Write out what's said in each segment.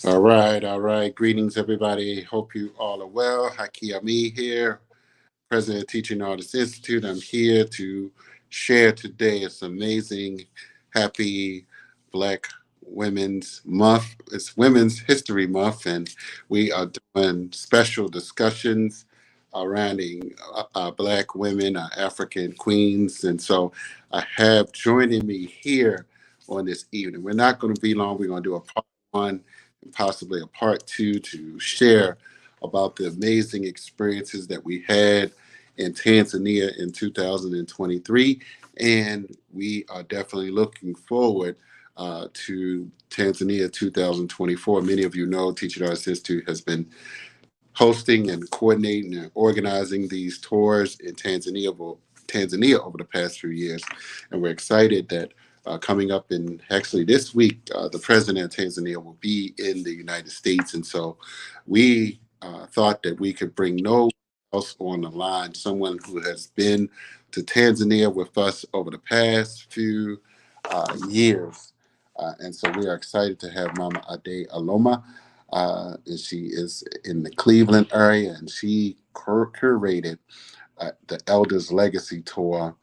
All right, all right. Greetings, everybody. Hope you all are well. Haki Ami here, President of Teaching Artists Institute. I'm here to share today. It's amazing, happy Black Women's Month. It's Women's History Month, and we are doing special discussions surrounding Black women, African queens. And so I have joining me here on this evening. We're not going to be long. We're going to do a part one and possibly a part two to share about the amazing experiences that we had in Tanzania in 2023. And we are definitely looking forward to Tanzania 2024. Many of you know Teaching Arts Institute has been hosting and coordinating and organizing these tours in Tanzania over the past few years. And we're excited that coming up in actually this week, the president of Tanzania will be in the United States. And so we thought that we could bring no one else on the line, someone who has been to Tanzania with us over the past few years. And so we are excited to have Mama Ade Aloma. And she is in the Cleveland area, and she curated the Elders Legacy Tour.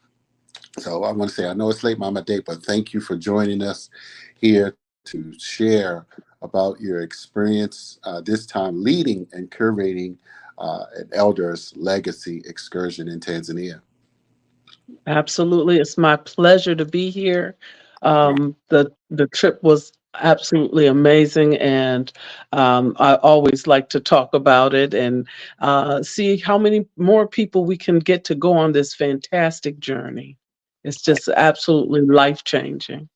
So I want to say, I know it's late, Mama Day, but thank you for joining us here to share about your experience this time leading and curating an Elders Legacy excursion in Tanzania. Absolutely. It's my pleasure to be here. The trip was absolutely amazing, and I always like to talk about it and see how many more people we can get to go on this fantastic journey. It's just absolutely life changing.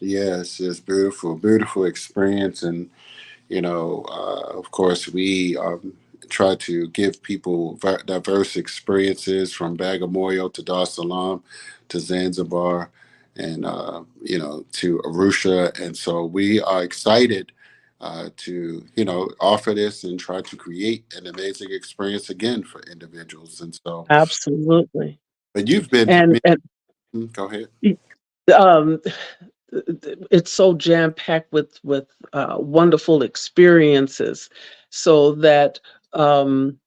Yes, it's beautiful, beautiful experience. And of course, we try to give people diverse experiences from Bagamoyo to Dar es Salaam to Zanzibar and, to Arusha. And so we are excited to offer this and try to create an amazing experience again for individuals. And so, Absolutely. but you've been to And many, and go ahead. um, it's so jam packed with wonderful experiences, so that um,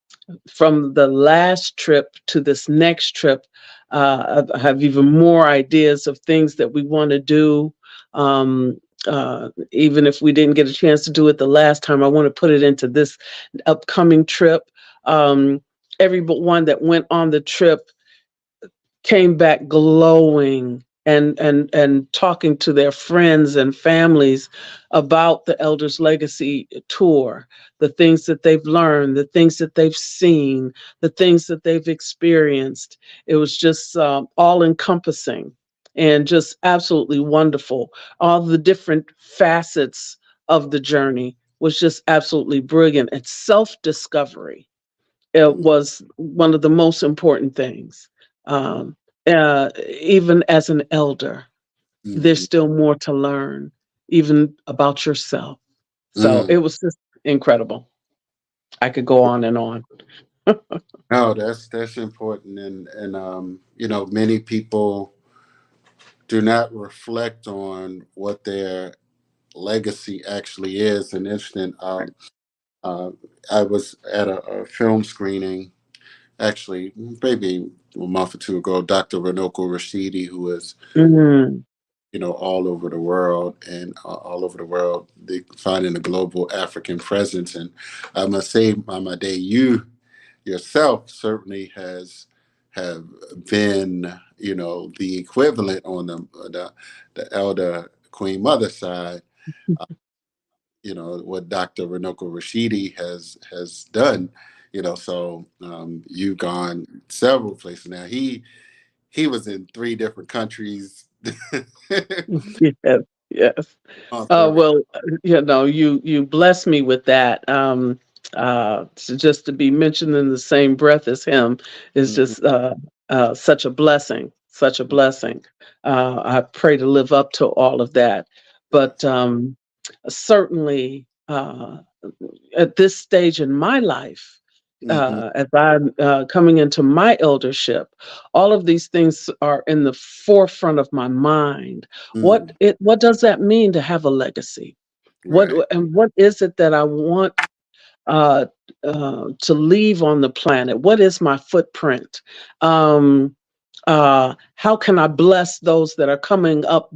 from the last trip to this next trip, I have even more ideas of things that we want to do. Even if we didn't get a chance to do it the last time, I want to put it into this upcoming trip. Um, Everyone that went on the trip came back glowing and talking to their friends and families about the Elders Legacy Tour, the things that they've learned, the things that they've seen, the things that they've experienced. It was just all encompassing and just absolutely wonderful. All the different facets of the journey was just absolutely brilliant. And self-discovery, it was one of the most important things. Um, Even as an elder, there's Mhm. still more to learn, even about yourself. So Mm. it was just incredible. I could go on and on. No, that's important, and many people do not reflect on what their legacy actually is. And interesting, uh, I was at a film screening actually maybe a month or two ago. Dr. Renoko Rashidi, who is Mhm. all over the world and all over the world, they finding a global African presence. And I must say, Mama Day, you yourself certainly have been, the equivalent on the elder Queen Mother side. Uh, what Dr. Renoko Rashidi has done. So you've gone several places now. He was in three different countries. Yes, yes. Well, you bless me with that. Just to be mentioned in the same breath as him is Mhm. just such a blessing, such a blessing. I pray to live up to all of that, but certainly at this stage in my life, Mhm. as I'm coming into my eldership, all of these things are in the forefront of my mind. Mhm. What does that mean to have a legacy? Right. What is it that I want uh, to leave on the planet? What is my footprint? Um, how can I bless those that are coming up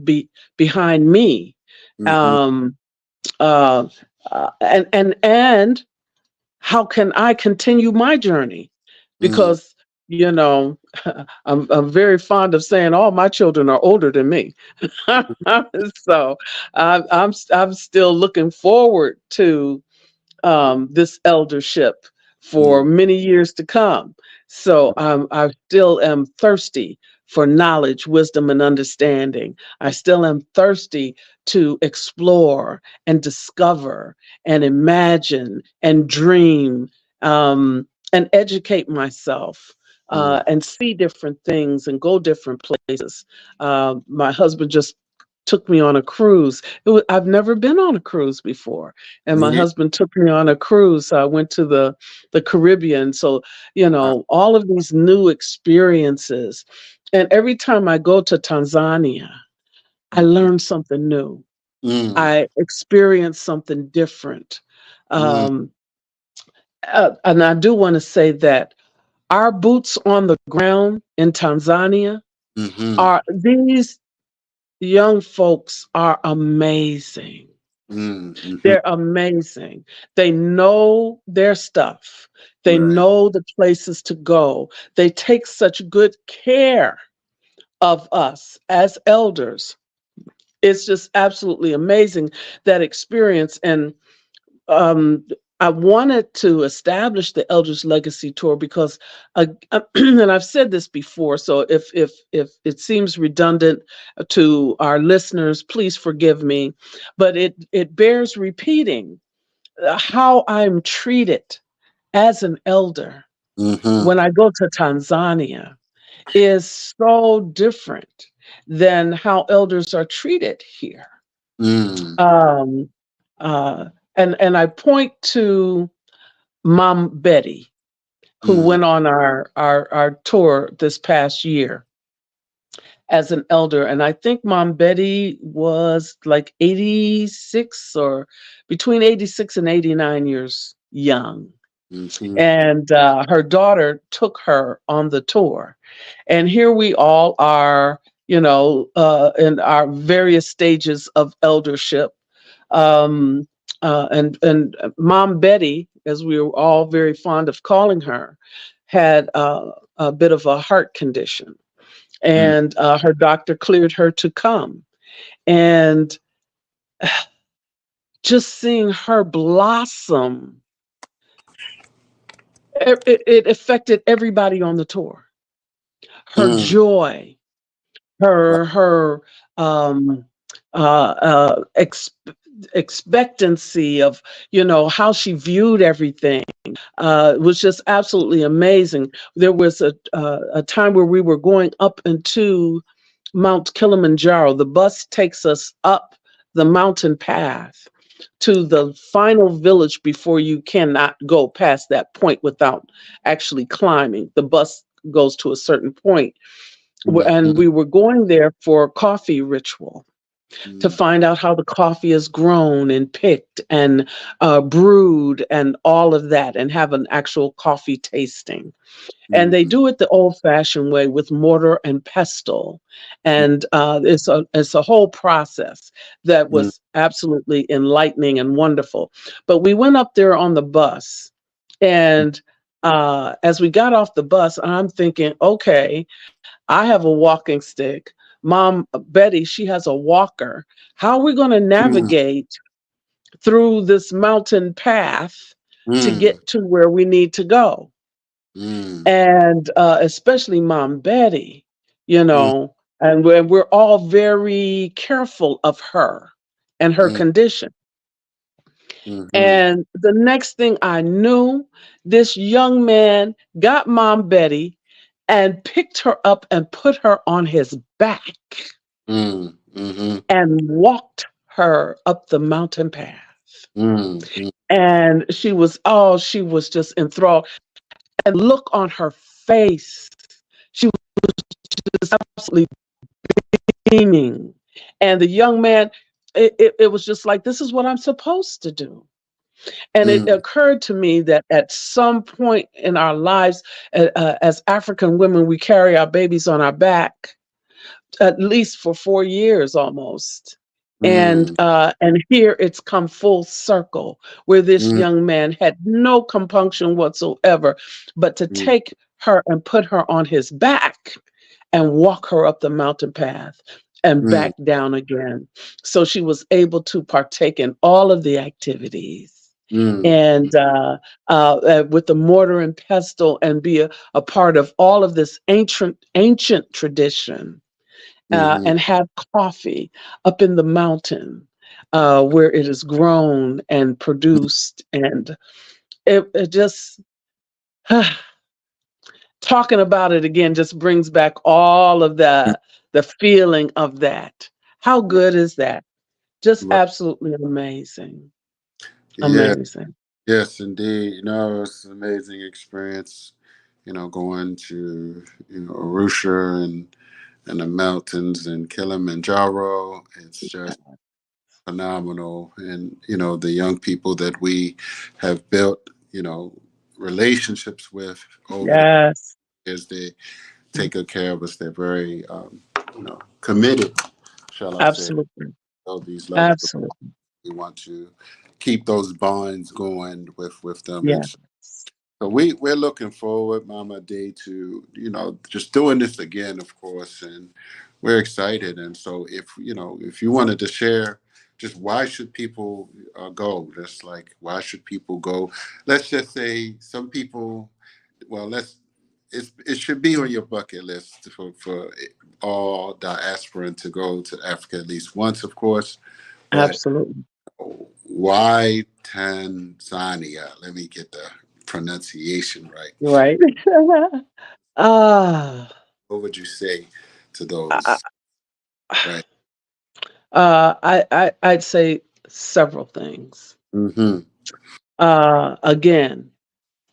behind me? Mm-hmm. Um, uh, and how can I continue my journey? Mm. Because you know, I'm very fond of saying all my children are older than me, so I'm still looking forward to this eldership for Mm. many years to come. So I still am thirsty for knowledge, wisdom, and understanding. I still am thirsty to explore and discover and imagine and dream and educate myself. Mm. And see different things and go different places. My husband just took me on a cruise. I've never been on a cruise before, and my Me. husband took me on a cruise. I went to the Caribbean. So, all of these new experiences. And every time I go to Tanzania, I Mm-hmm. learn something new. Mm. I experience something different. Mm. Um, and I do want to say that our boots on the ground in Tanzania Mm-hmm. are these young folks are amazing. Mm. Mm-hmm. They're amazing. They know their stuff. They Right. know the places to go. They take such good care of us as elders. It's just absolutely amazing, that experience. And um, I wanted to establish the Elders Legacy Tour because, and I've said this before, so if it seems redundant to our listeners, please forgive me, but it bears repeating. How I'm treated as an elder Mm-hmm. when I go to Tanzania is so different than how elders are treated here. Mm. Um, uh, and I point to Mom Betty, who Mm. went on our tour this past year as an elder. And I think Mom Betty was like 86 or between 86 and 89 years young. Mm-hmm. And her daughter took her on the tour. And here we all are, in our various stages of eldership. Um, and Mom Betty, as we were all very fond of calling her, had a bit of a heart condition. Mm. And her doctor cleared her to come. And just seeing her blossom, it affected everybody on the tour. Her Mm. joy, her um, expectancy of how she viewed everything was just absolutely amazing. There was a time where we were going up into Mount Kilimanjaro. The bus takes us up the mountain path to the final village before you cannot go past that point without actually climbing. The bus goes to a certain point. And Mm-hmm. we were going there for a coffee ritual to Mm. find out how the coffee is grown and picked and brewed and all of that, and have an actual coffee tasting. And they Mm. do it the old-fashioned way with mortar and pestle, and it's a whole process that Mm. was absolutely enlightening and wonderful. But we went up there on the bus, and as we got off the bus, I'm thinking, okay, I have a walking stick. Mom Betty, she has a walker. How are we going to Mm. navigate through this mountain path to Mm. get to where we need to go? Mm. And especially Mom Betty, Mm. and we're all very careful of her and her Mm. condition. Mm-hmm. And the next thing I knew, this young man got Mom Betty and picked her up and put her on his back Mm. Mm-hmm. and walked her up the mountain path. Mm. And she was just enthralled. And look on her face. She was absolutely beaming. And the young man, it was just like, this is what I'm supposed to do. And it mm, occurred to me that at some point in our lives, as African women, we carry our babies on our back, at least for 4 years almost. mm, And here it's come full circle, where this mm, young man had no compunction whatsoever, but to mm, take her and put her on his back and walk her up the mountain path and mm, back down again. So she was able to partake in all of the activities mm, and with the mortar and pestle, and be a part of all of this ancient tradition, mhm, and have coffee up in the mountain, where it is grown and produced. And it just, talking about it again just brings back all of mm, the feeling of that. How right, good is that? Just right. absolutely amazing. Yeah, Amazing. yes, indeed. It's an amazing experience. Going to Arusha and the mountains and Kilimanjaro. It's just phenomenal, and the young people that we have built relationships with over the Yes, years. They take good care of us. They're very committed, shall I say, absolutely. of these levels. Absolutely. We want to keep those bonds going with them, and Yeah, so we're looking forward, Mama D, to just doing this again, of course, and we're excited. And so if you wanted to share, just why should people go? Just like why should people go? Let's just say some people. Well, it should be on your bucket list for all diasporan to go to Africa at least once, of course. But absolutely. why Tanzania? Let me get the pronunciation right. Right. Ah, What would you say to I, those? Right. I'd say several things. Mm-hmm. Again,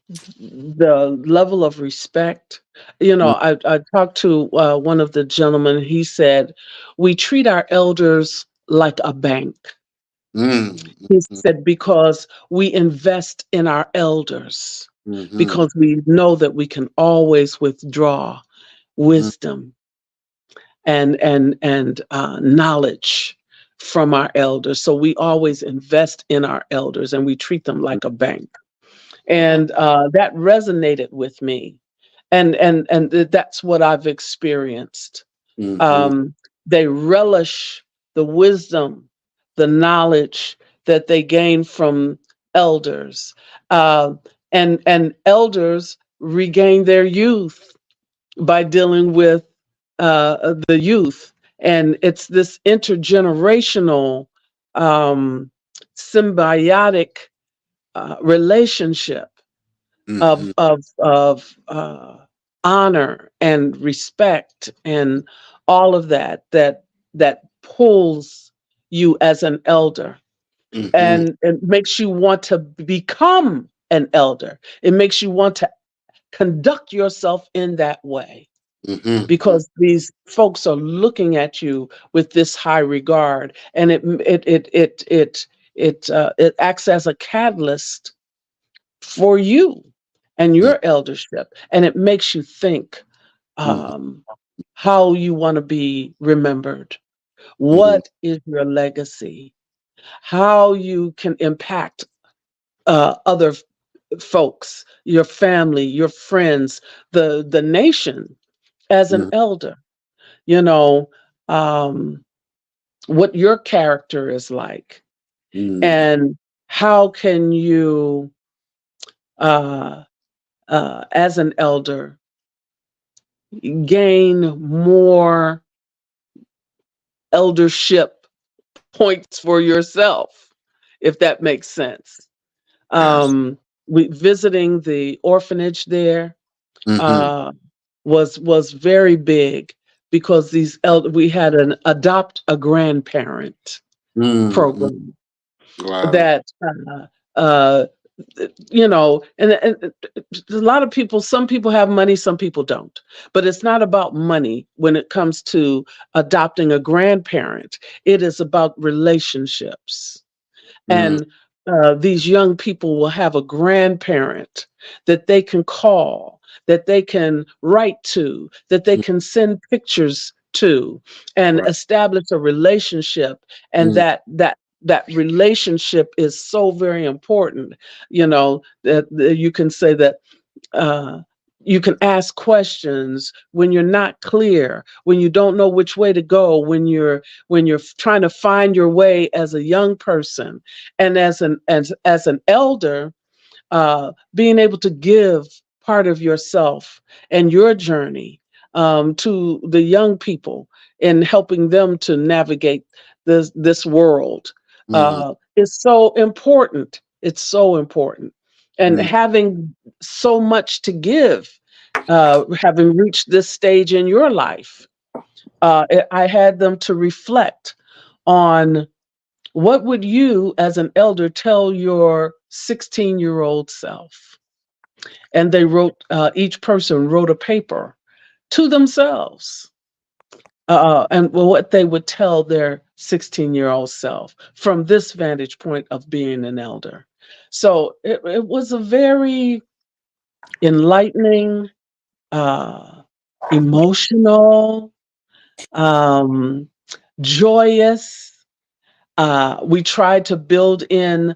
the level of respect. I talked to one of the gentlemen. He said, we treat our elders like a bank. He Mm-hmm. said, because we invest in our elders, Mm-hmm. because we know that we can always withdraw wisdom and knowledge from our elders. So we always invest in our elders and we treat them like a bank. Wow. And that resonated with me, and that's what I've experienced. Mm-hmm. um, they relish the wisdom, the knowledge that they gain from elders, uh, and elders regain their youth by dealing with the youth. And it's this intergenerational, um, symbiotic relationship Mm-hmm. of honor and respect and all of that pulls you as an elder, Mm-hmm. and it makes you want to become an elder. It makes you want to conduct yourself in that way, Mm-hmm. because these folks are looking at you with this high regard, and it acts as a catalyst for you and your eldership, and it makes you think, Mm-hmm. um, how you want to be remembered, Mm-hmm. what is your legacy, how you can impact other folks, your family, your friends, the nation as an elder. You know, um, what your character is like, Mm-hmm. and how can you, uh, as an elder, gain more eldership points for yourself, if that makes sense. Yes. Um, we visiting the orphanage there Mm-hmm. uh, was very big, because we had an adopt a grandparent Mm-hmm. program Wow. that and a lot of people, some people have money, some people don't. But it's not about money when it comes to adopting a grandparent. It is about relationships. mm, And these young people will have a grandparent that they can call, that they can write to, that they mm, can send pictures to, and right. establish a relationship. And Mm, that relationship is so very important. That you can say that uh, you can ask questions when you're not clear, when you don't know which way to go, when you're trying to find your way as a young person, and as an elder, being able to give part of yourself and your journey to the young people and helping them to navigate this world mm, is so important. It's so important. And mm, having so much to give, having reached this stage in your life, I had them to reflect on what would you as an elder tell your 16-year-old self. And they wrote, each person wrote a paper to themselves, and what they would tell their 16-year-old self from this vantage point of being an elder. So it was a very enlightening, uh, emotional, um, joyous. We tried to build in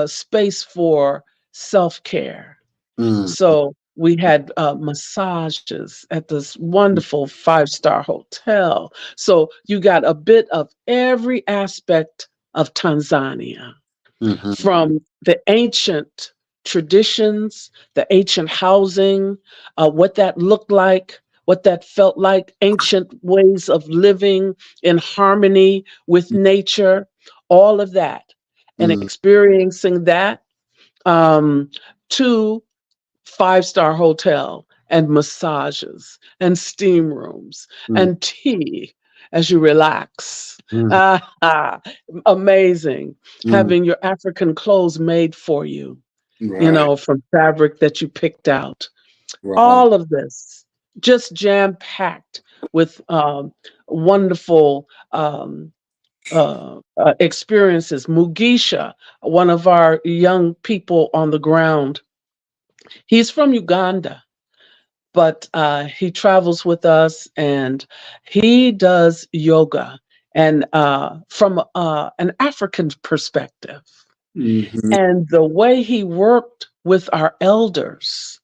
space for self care. mm, So we had massages at this mm, wonderful 5-star hotel. So you got a bit of every aspect of Tanzania, mhm, from the ancient traditions, the ancient housing, what that looked like, what that felt like, ancient ways of living in harmony with nature, all of that, and mm, experiencing that, um, to 5-star hotel and massages and steam rooms mm, and tea as you relax. mm, Ah, amazing. mm, Having your African clothes made for you, right, from fabric that you picked out. right. All of this just jam packed with wonderful experiences. Mugisha, one of our young people on the ground, he's from Uganda, but he travels with us and he does yoga, and from an African perspective. Mhm, And the way he worked with our elders,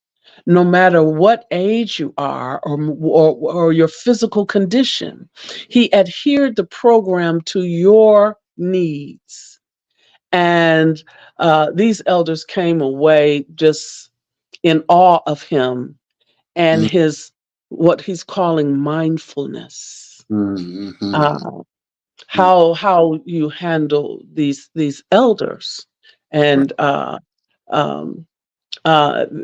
no matter what age you are, or your physical condition, he adhered the program to your needs. And these elders came away just in awe of him and mm, his, what he's calling mindfulness. mm, mhm, Uh, mm, how you handle these elders, right, and um,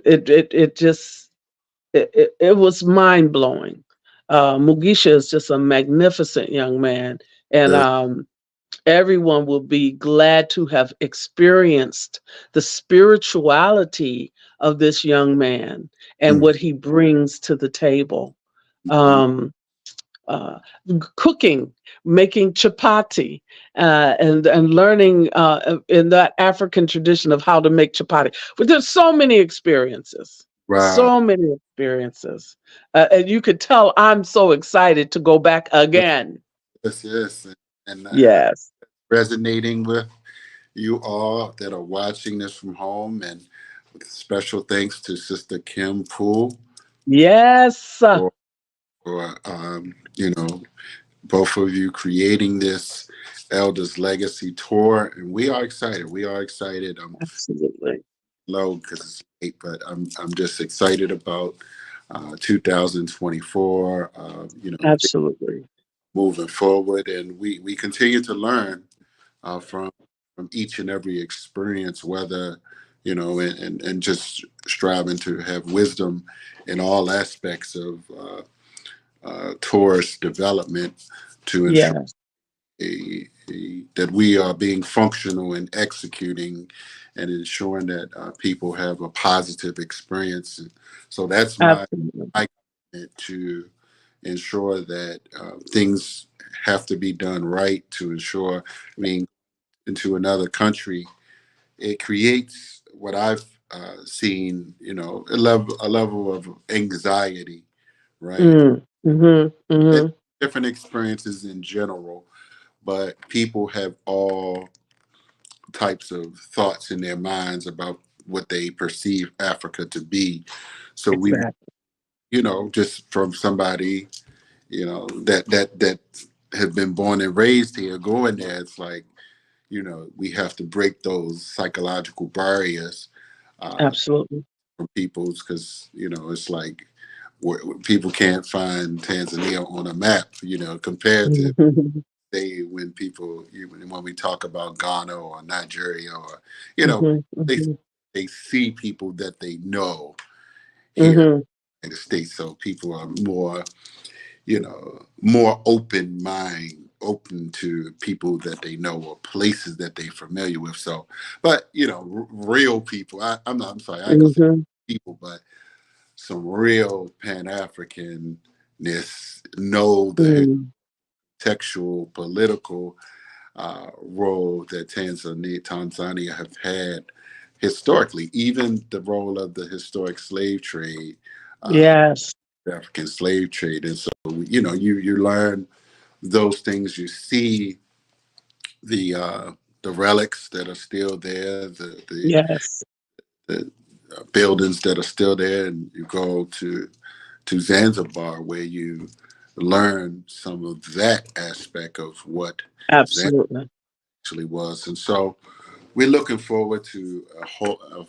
it just it was mind blowing. Mugisha is just a magnificent young man, and yes, everyone will be glad to have experienced the spirituality of this young man and mm, what he brings to the table. mm, Um, Cooking, making chapati, and learning in that African tradition of how to make chapati. But there's wow. so many experiences, and you could tell I'm so excited to go back again. Yes, yes, and Yes, resonating with you all that are watching this from home, and special thanks to Sister Kim Poole yes, for, both of you creating this Elders Legacy Tour, and we are excited. We are excited. I'm absolutely, low because it's late, but I'm just excited about 2024. absolutely. Moving forward, and we continue to learn from each and every experience, whether and just striving to have wisdom in all aspects of tourist development to ensure Yes, that we are being functional and executing and ensuring that people have a positive experience. And so that's Absolutely. my commitment to ensure that things have to be done right to ensure. I mean, into another country, it creates what I've seen, a level of anxiety, right? Mm. Mm-hmm. It, Mm-hmm. different experiences in general, but people have all types of thoughts in their minds about what they perceive Africa to be. So we, Exactly. just from somebody, that have been born and raised here, going there, it's like, we have to break those psychological barriers uh, Absolutely. from people's, because it's like people can't find Tanzania on a map, compared to Mm-hmm. say when people even when we talk about Ghana or Nigeria or you know Mm-hmm. they Mm-hmm. they see people that they know here Mm-hmm. in the States, so people are more open mind, open to people that they know or places that they're familiar with. So, but real people. I'm sorry, I ain't gonna say Mm-hmm. people, but some real Pan Africanness know the Mm. textual, political role that Tanzania have had historically, even the role of the historic slave trade, uh, Yes. African slave trade. And so, you learn those things. You see the relics that are still there, Yes. the buildings that are still there, and you go to Zanzibar where you learn some of that aspect of what Zanzibar Absolutely. actually was. And so we're looking forward to a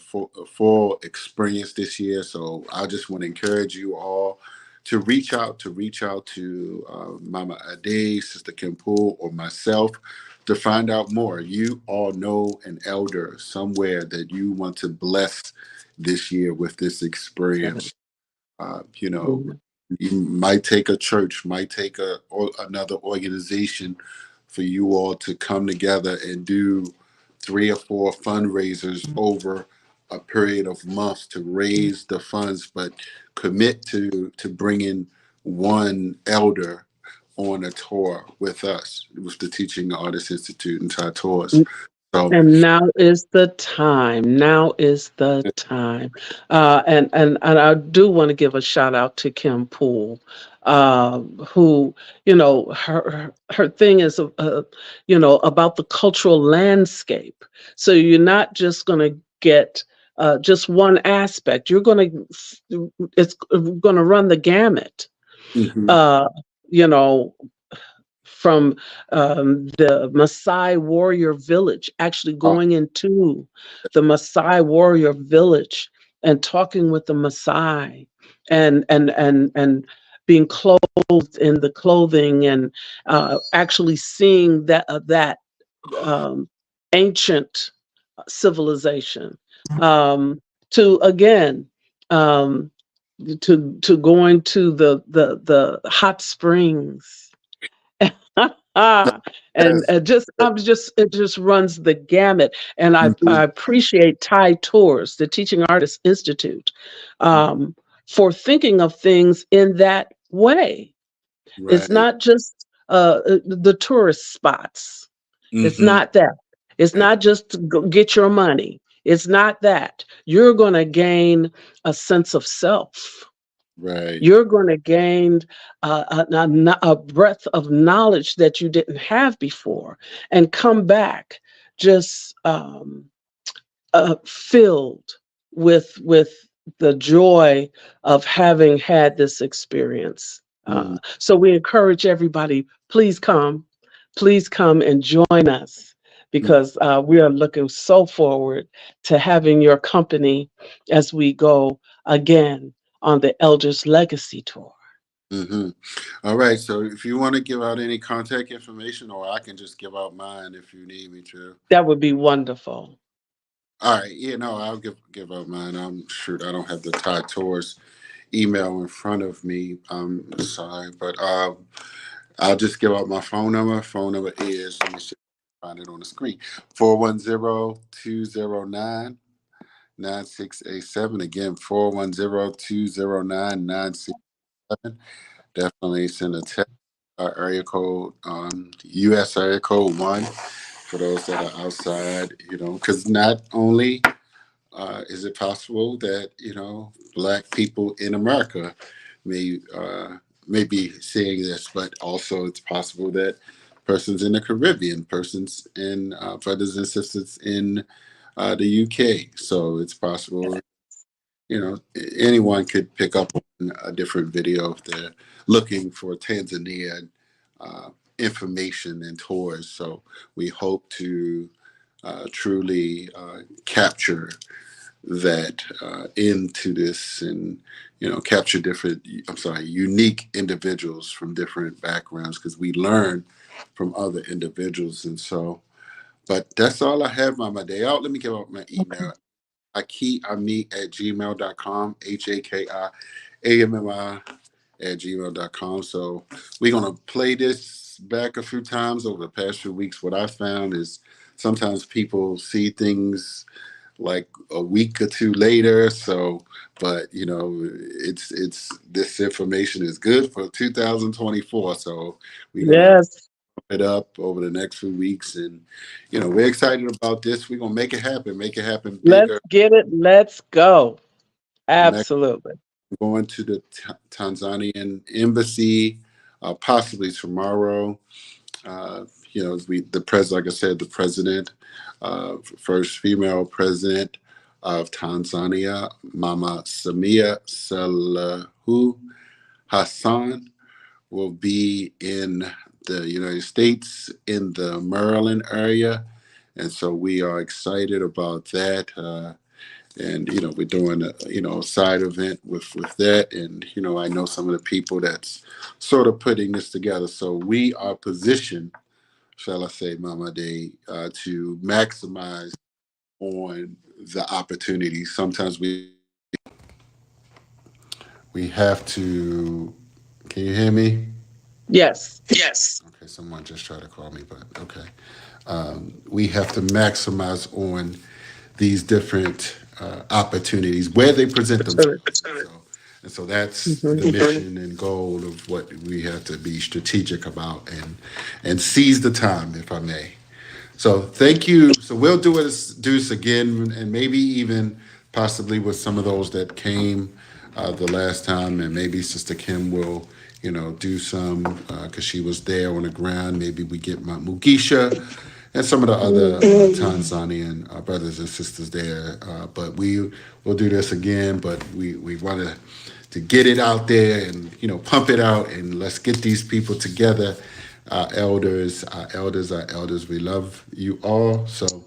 full experience this year. So I just want to encourage you all to Mama Ade, Sister Kim Poole, or myself to find out more. You all know an elder somewhere that you want to bless this year with this experience. Uh, you know, Mhm. you might take a church, might take or another organization for you all to come together and do 3 or 4 fundraisers over a period of months to raise the funds, but commit to bringing one elder on a tour with us, with the Teaching Artists Institute and Thai tours. So, And now is the time. Now is the time. And I do want to give a shout out to Kim Poole, who, her thing is, about the cultural landscape. So you're not just going to get just one aspect. It's going to run the gamut. mhm. Uh, you know, from the Maasai warrior village, actually Oh, going into the Maasai warrior village and talking with the Maasai and being clothed in the clothing and actually seeing that um, ancient civilization um, to again um, to going to the hot springs. And yes. just I'm just it just runs the gamut. And I Mhm. appreciate Thai Tours, the Teaching Artists Institute, um, for thinking of things in that way. It's Right. not just the tourist spots. It's Hmm. not that. It's not just to go get your money. It's not that. You're going to gain a sense of self. Right. You're going to gain a breadth of knowledge that you didn't have before and come back just filled with the joy of having had this experience. Mm-hmm. So we encourage everybody, please come and join us because we are looking so forward to having your company as we go again on the Elders Legacy Tour. Mm-hmm. All right. So if you want to give out any contact information, or I can just give out mine if you need me to. That would be wonderful. All right. Yeah. No, I'll give out mine. I'm sure I don't have the Todd Tours email in front of me. I'm sorry, but I'll just give out my phone number. Phone number is, let me see, find it on the screen, 410-209-9687. Again, 410-209-9687. Definitely send a text, area code, US area code 1 for those that are outside, because not only is it possible that black people in America may may be seeing this, but also it's possible that persons in the Caribbean, persons in brothers and sisters in the UK. So it's possible, anyone could pick up on a different video if they're looking for Tanzania uh, information and tours. So we hope to truly capture that into this, and capture different, I'm sorry, unique individuals from different backgrounds, because we learn from other individuals. And so, but that's all I have on my day out. Let me give out my Okay. email. Hakiami@gmail.com, HAKIAMMI at gmail.com. So we're going to play this back a few times over the past few weeks. What I found is sometimes people see things like a week or two later. So, but it's this information is good for 2024. So we're gonna Yes. put it up over the next few weeks, and we're excited about this. We're gonna make it happen Let's bigger. get it. Let's go. Next, Absolutely. going to the Tanzanian embassy, possibly tomorrow. Uh, the president, like I said, the president, first female president of Tanzania, Mama Samia Suluhu Hassan, will be in the United States in the Maryland area, and so we are excited about that. And we're doing a side event with that, and I know some of the people that's sort of putting this together. So we are positioned, shall I say, Mama Day, to maximize on the opportunities. Sometimes we have to. Can you hear me? Yes. Yes. Okay, someone just tried to call me, but okay. We have to maximize on these different opportunities where they present themselves. Absolutely. So that's Hmm. the mission and goal of what we have to be strategic about, and seize the time, if I may. So thank you. So we'll do this again, and maybe even possibly with some of those that came the last time, and maybe Sister Kim will, do some because she was there on the ground. Maybe we get Mugisha and some of the other Tanzanian brothers and sisters there. But we will do this again. But we want to get it out there, and pump it out, and let's get these people together. Our elders, our elders, our elders. We love you all. So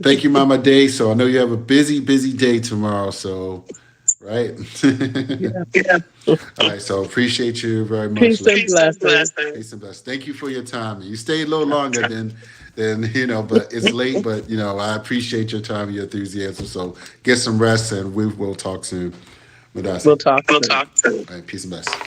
thank you, Mama Day. So I know you have a busy, busy day tomorrow. So right. Yeah. Yeah. All right. So appreciate you very much. Peace and Peace and blessings. blessings. Peace and blessings. Thank you for your time. You stayed a little longer than but it's late. But I appreciate your time and your enthusiasm. So get some rest, and we will talk soon. We'll Madasi. talk We'll soon. talk soon. All right. Peace and blessings.